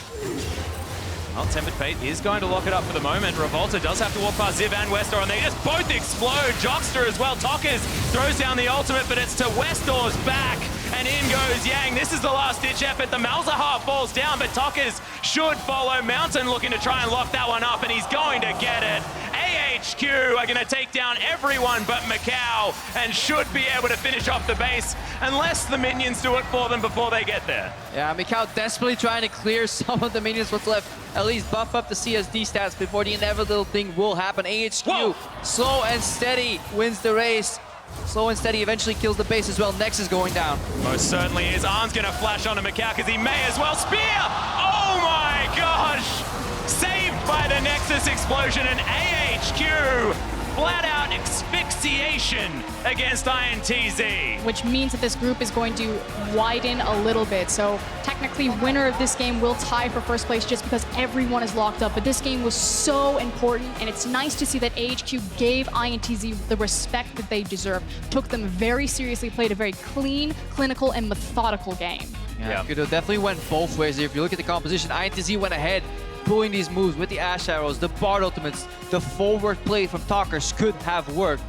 A: Well, Tempered Fate is going to lock it up for the moment. Revolta does have to walk past Ziv and westdoor, and they just both explode. Jockster as well. Tockers throws down the ultimate, but it's to westdoor's back, and in goes Yang. This is the last-ditch effort. The Malzahar falls down, but Tockers should follow. Mountain looking to try and lock that one up, and he's going to get it. AHQ are going to take down everyone but micaO, and should be able to finish off the base, unless the minions do it for them before they get there.
B: Yeah, micaO desperately trying to clear some of the minions what's left. At least buff up the CSD stats before the inevitable thing will happen. AHQ, slow and steady, wins the race. Slow and steady eventually kills the base as well. Nexus going down.
A: Most certainly is. Arm's going to flash onto micaO because he may as well. Spear! Oh my gosh! Saved by the Nexus explosion, and AHQ flat out asphyxiation against iNTZ.
C: Which means that this group is going to widen a little bit. So technically, winner of this game will tie for first place just because everyone is locked up. But this game was so important, and it's nice to see that AHQ gave iNTZ the respect that they deserve. Took them very seriously, played a very clean, clinical, and methodical game.
B: Yeah, it definitely went both ways here. If you look at the composition, iNTZ went ahead, pulling these moves with the Ashe arrows, the Bard ultimates, the forward play from tockers could have worked,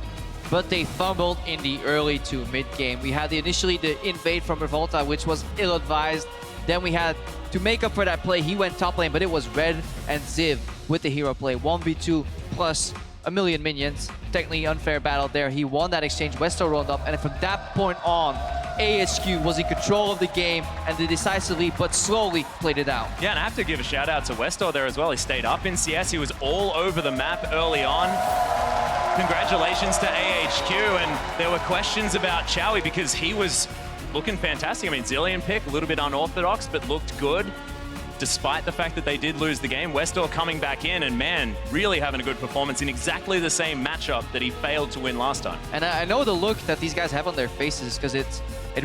B: but they fumbled in the early to mid game. We had initially the invade from Revolta, which was ill-advised. Then we had to make up for that play. He went top lane, but it was Red and Ziv with the hero play. 1v2 plus a million minions. Technically unfair battle there. He won that exchange. westdoor rolled up, and from that point on, AHQ was in control of the game, and they decisively but slowly played it out.
A: Yeah, and I have to give a shout out to westdoor there as well. He stayed up in CS. He was all over the map early on. Congratulations to AHQ, and there were questions about Chowie because he was looking fantastic. I mean, Zillion pick, a little bit unorthodox, but looked good. Despite the fact that they did lose the game, westdoor coming back in and, man, really having a good performance in exactly the same matchup that he failed to win last time.
B: And I know the look that these guys have on their faces because it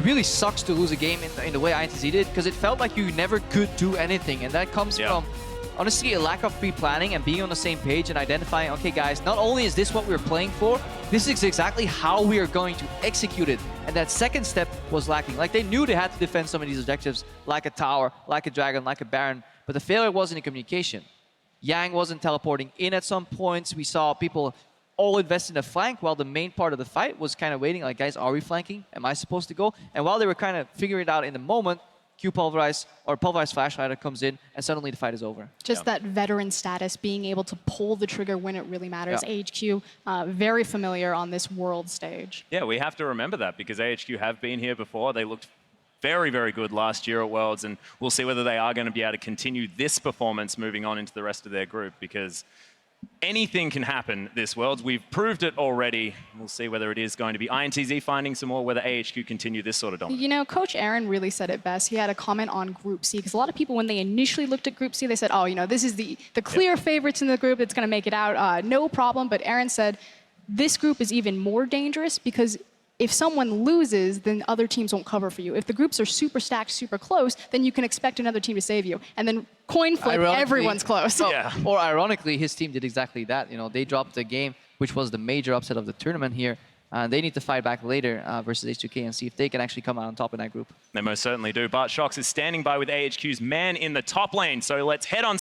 B: really sucks to lose a game in the way iNTZ did, because it felt like you never could do anything, and that comes from, honestly, a lack of pre-planning and being on the same page and identifying, okay guys, not only is this what we're playing for, this is exactly how we are going to execute it. And that second step was lacking. Like, they knew they had to defend some of these objectives, like a tower, like a dragon, like a baron, but the failure wasn't in communication. Yang wasn't teleporting in at some points. We saw people all invest in the flank while the main part of the fight was kind of waiting, like, guys, are we flanking? Am I supposed to go? And while they were kind of figuring it out in the moment, Q pulverize or pulverize flash rider comes in, and suddenly the fight is over.
C: Just that veteran status, being able to pull the trigger when it really matters.
B: Yeah.
C: AHQ, very familiar on this world stage.
A: Yeah, we have to remember that because AHQ have been here before. They looked very, very good last year at Worlds, and we'll see whether they are going to be able to continue this performance moving on into the rest of their group, because anything can happen this Worlds. We've proved it already. We'll see whether it is going to be iNTZ finding some more, whether AHQ continue this sort of dominance.
C: You know, Coach Aaron really said it best. He had a comment on Group C, because a lot of people, when they initially looked at Group C, they said, oh, you know, this is the clear favorites in the group that's going to make it out. No problem. But Aaron said, this group is even more dangerous because if someone loses, then other teams won't cover for you. If the groups are super stacked, super close, then you can expect another team to save you. And then coin flip, everyone's close.
A: Yeah.
B: Or ironically, his team did exactly that. You know, they dropped the game, which was the major upset of the tournament here. They need to fight back later versus H2K and see if they can actually come out on top in that group.
A: They most certainly do. But Shox is standing by with AHQ's man in the top lane. So let's head on